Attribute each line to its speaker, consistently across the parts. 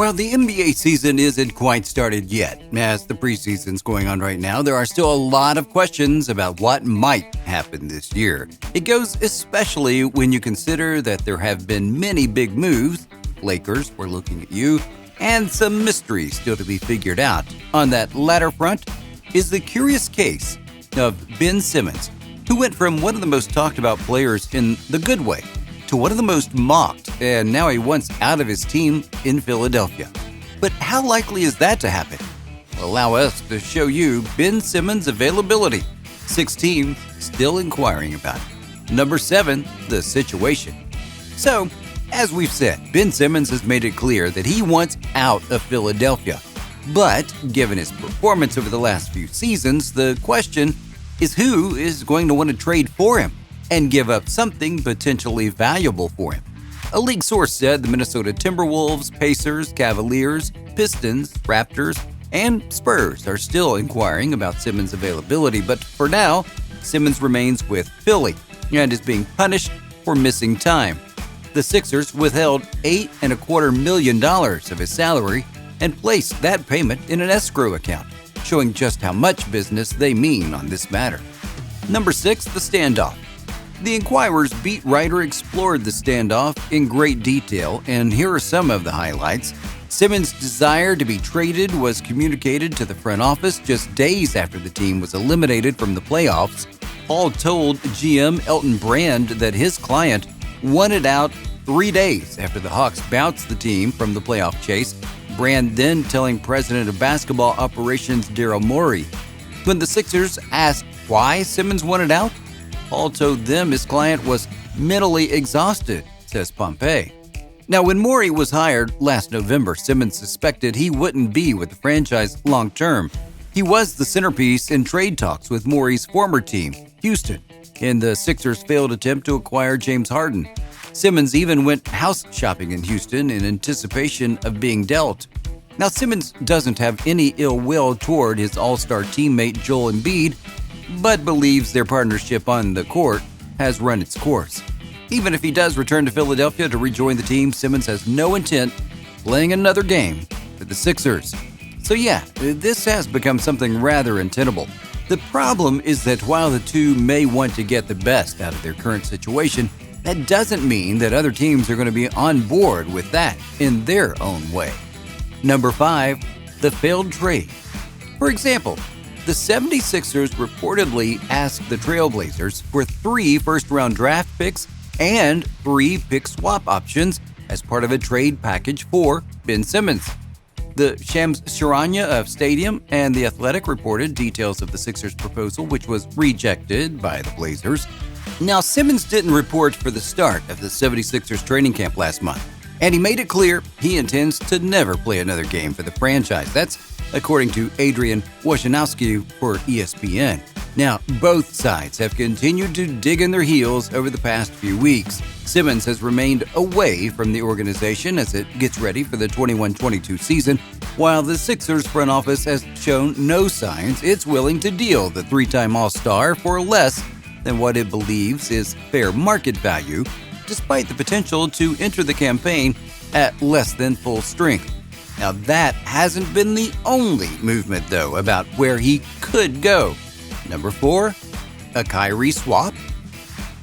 Speaker 1: While the NBA season isn't quite started yet, as the preseason's going on right now, there are still a lot of questions about what might happen this year. It goes especially when you consider that there have been many big moves. Lakers, we're looking at you, and some mysteries still to be figured out. On that latter front is the curious case of Ben Simmons, who went from one of the most talked about players in the good way to one of the most mocked, and now he wants out of his team in Philadelphia. But how likely is that to happen? Allow us to show you Ben Simmons' availability. 6 teams still inquiring about it. Number 7, the situation. So, as we've said, Ben Simmons has made it clear that he wants out of Philadelphia. But, given his performance over the last few seasons, the question is who is going to want to trade for him and give up something potentially valuable for him. A league source said the Minnesota Timberwolves, Pacers, Cavaliers, Pistons, Raptors, and Spurs are still inquiring about Simmons' availability, but for now, Simmons remains with Philly and is being punished for missing time. The Sixers withheld $8.25 million of his salary and placed that payment in an escrow account, showing just how much business they mean on this matter. Number 6, the standoff. The Enquirer's beat writer explored the standoff in great detail, and here are some of the highlights. Simmons' desire to be traded was communicated to the front office just days after the team was eliminated from the playoffs. Paul told GM Elton Brand that his client wanted out 3 days after the Hawks bounced the team from the playoff chase. Brand then telling president of basketball operations Daryl Morey. When the Sixers asked why Simmons wanted out, Paul told them his client was mentally exhausted, says Pompey. Now, when Morey was hired last November, Simmons suspected he wouldn't be with the franchise long term. He was the centerpiece in trade talks with Morey's former team, Houston, in the Sixers' failed attempt to acquire James Harden. Simmons even went house shopping in Houston in anticipation of being dealt. Now, Simmons doesn't have any ill will toward his all-star teammate Joel Embiid, but believes their partnership on the court has run its course. Even if he does return to Philadelphia to rejoin the team, Simmons has no intent playing another game for the Sixers. So yeah, this has become something rather untenable. The problem is that while the two may want to get the best out of their current situation, that doesn't mean that other teams are going to be on board with that in their own way. Number 5, the failed trade. For example, the 76ers reportedly asked the Trailblazers for 3 first-round draft picks and 3 pick swap options as part of a trade package for Ben Simmons. The Shams Charania of Stadium and The Athletic reported details of the Sixers' proposal, which was rejected by the Blazers. Now, Simmons didn't report for the start of the 76ers training camp last month, and he made it clear he intends to never play another game for the franchise. That's according to Adrian Wojnarowski for ESPN. Now, both sides have continued to dig in their heels over the past few weeks. Simmons has remained away from the organization as it gets ready for the 21-22 season, while the Sixers front office has shown no signs it's willing to deal the 3-time All-Star for less than what it believes is fair market value, despite the potential to enter the campaign at less than full strength. Now, that hasn't been the only movement, though, about where he could go. Number 4, a Kyrie swap.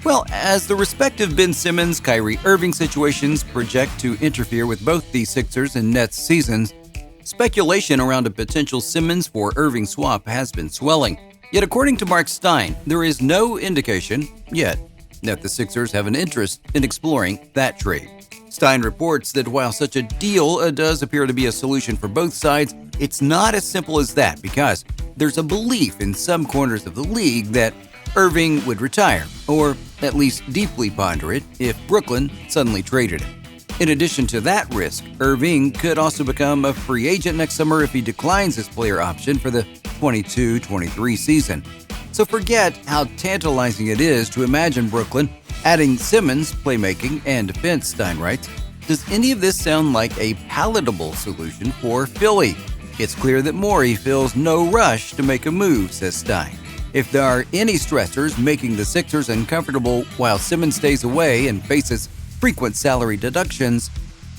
Speaker 1: Well, as the respective Ben Simmons, Kyrie Irving situations project to interfere with both the Sixers and Nets seasons, speculation around a potential Simmons for Irving swap has been swelling. Yet, according to Mark Stein, there is no indication yet that the Sixers have an interest in exploring that trade. Stein reports that while such a deal does appear to be a solution for both sides, it's not as simple as that because there's a belief in some corners of the league that Irving would retire, or at least deeply ponder it, if Brooklyn suddenly traded him. In addition to that risk, Irving could also become a free agent next summer if he declines his player option for the 22-23 season. So forget how tantalizing it is to imagine Brooklyn adding Simmons' playmaking and defense, Stein writes. Does any of this sound like a palatable solution for Philly? It's clear that Morey feels no rush to make a move, says Stein. If there are any stressors making the Sixers uncomfortable while Simmons stays away and faces frequent salary deductions,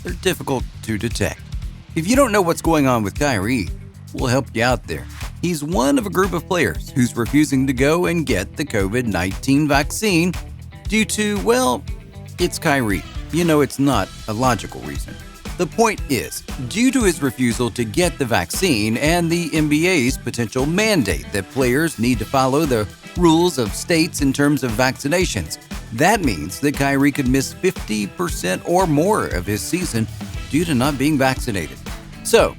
Speaker 1: they're difficult to detect. If you don't know what's going on with Kyrie, we'll help you out there. He's one of a group of players who's refusing to go and get the COVID-19 vaccine due to, well, it's Kyrie. You know, it's not a logical reason. The point is, due to his refusal to get the vaccine and the NBA's potential mandate that players need to follow the rules of states in terms of vaccinations, that means that Kyrie could miss 50% or more of his season due to not being vaccinated. So,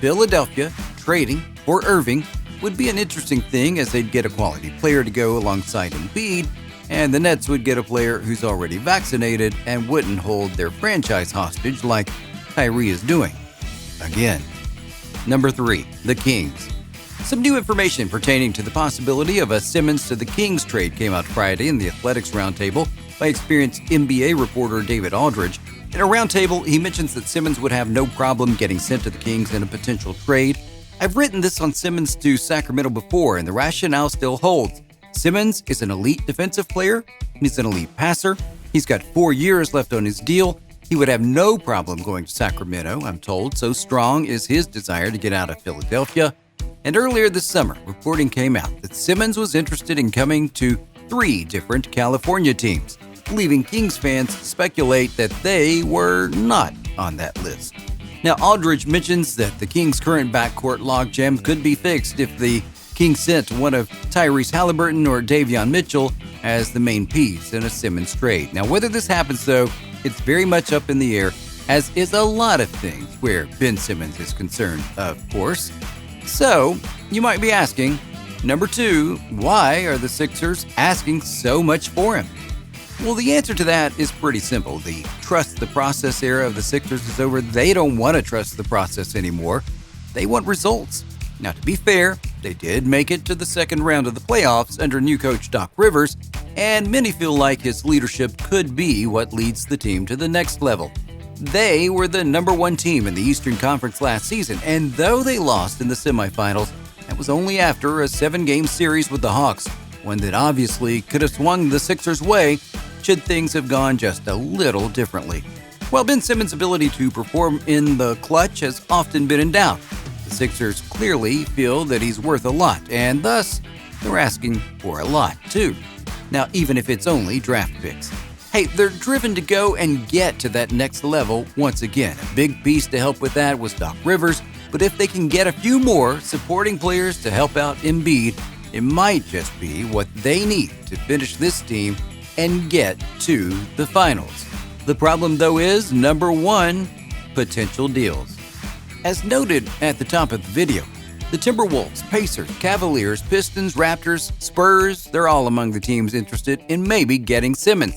Speaker 1: Philadelphia trading for Irving would be an interesting thing, as they'd get a quality player to go alongside Embiid, and the Nets would get a player who's already vaccinated and wouldn't hold their franchise hostage like Kyrie is doing. Again. Number 3, the Kings. Some new information pertaining to the possibility of a Simmons to the Kings trade came out Friday in the Athletics Roundtable by experienced NBA reporter David Aldridge. In a roundtable, he mentions that Simmons would have no problem getting sent to the Kings in a potential trade. I've written this on Simmons to Sacramento before, and the rationale still holds. Simmons is an elite defensive player. He's an elite passer. He's got 4 years left on his deal. He would have no problem going to Sacramento, I'm told, so strong is his desire to get out of Philadelphia. And earlier this summer, reporting came out that Simmons was interested in coming to 3 different California teams, leaving Kings fans speculate that they were not on that list. Now, Aldridge mentions that the Kings' current backcourt logjam could be fixed if the Kings sent one of Tyrese Halliburton or Davion Mitchell as the main piece in a Simmons trade. Now, whether this happens, though, it's very much up in the air, as is a lot of things where Ben Simmons is concerned, of course. So, you might be asking, number 2, why are the Sixers asking so much for him? Well, the answer to that is pretty simple. The trust the process era of the Sixers is over. They don't want to trust the process anymore. They want results. Now, to be fair, they did make it to the second round of the playoffs under new coach Doc Rivers, and many feel like his leadership could be what leads the team to the next level. They were the number 1 team in the Eastern Conference last season, and though they lost in the semifinals, that was only after a 7-game series with the Hawks, one that obviously could have swung the Sixers' way should things have gone just a little differently. While Ben Simmons' ability to perform in the clutch has often been in doubt, the Sixers clearly feel that he's worth a lot, and thus, they're asking for a lot, too. Now, even if it's only draft picks. Hey, they're driven to go and get to that next level once again. A big piece to help with that was Doc Rivers, but if they can get a few more supporting players to help out Embiid, it might just be what they need to finish this team and get to the finals. The problem, though, is, number 1, potential deals. As noted at the top of the video, the Timberwolves, Pacers, Cavaliers, Pistons, Raptors, Spurs, they're all among the teams interested in maybe getting Simmons.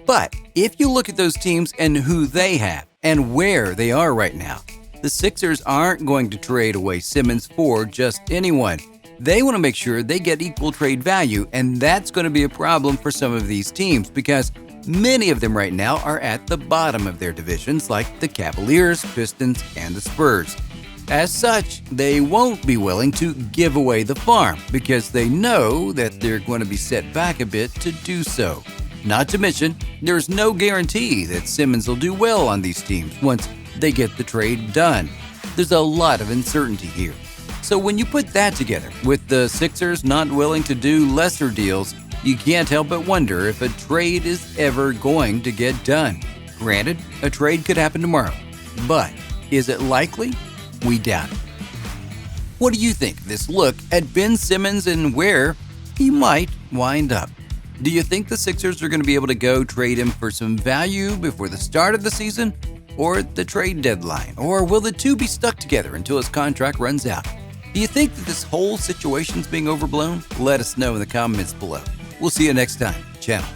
Speaker 1: But if you look at those teams and who they have and where they are right now, the Sixers aren't going to trade away Simmons for just anyone. They want to make sure they get equal trade value, and that's going to be a problem for some of these teams because many of them right now are at the bottom of their divisions, like the Cavaliers, Pistons, and the Spurs. As such, they won't be willing to give away the farm because they know that they're going to be set back a bit to do so. Not to mention, there's no guarantee that Simmons will do well on these teams once they get the trade done. There's a lot of uncertainty here. So when you put that together with the Sixers not willing to do lesser deals, you can't help but wonder if a trade is ever going to get done. Granted, a trade could happen tomorrow, but is it likely? We doubt it. What do you think of this look at Ben Simmons and where he might wind up? Do you think the Sixers are going to be able to go trade him for some value before the start of the season or at the trade deadline? Or will the two be stuck together until his contract runs out? Do you think that this whole situation's being overblown? Let us know in the comments below. We'll see you next time. Channel.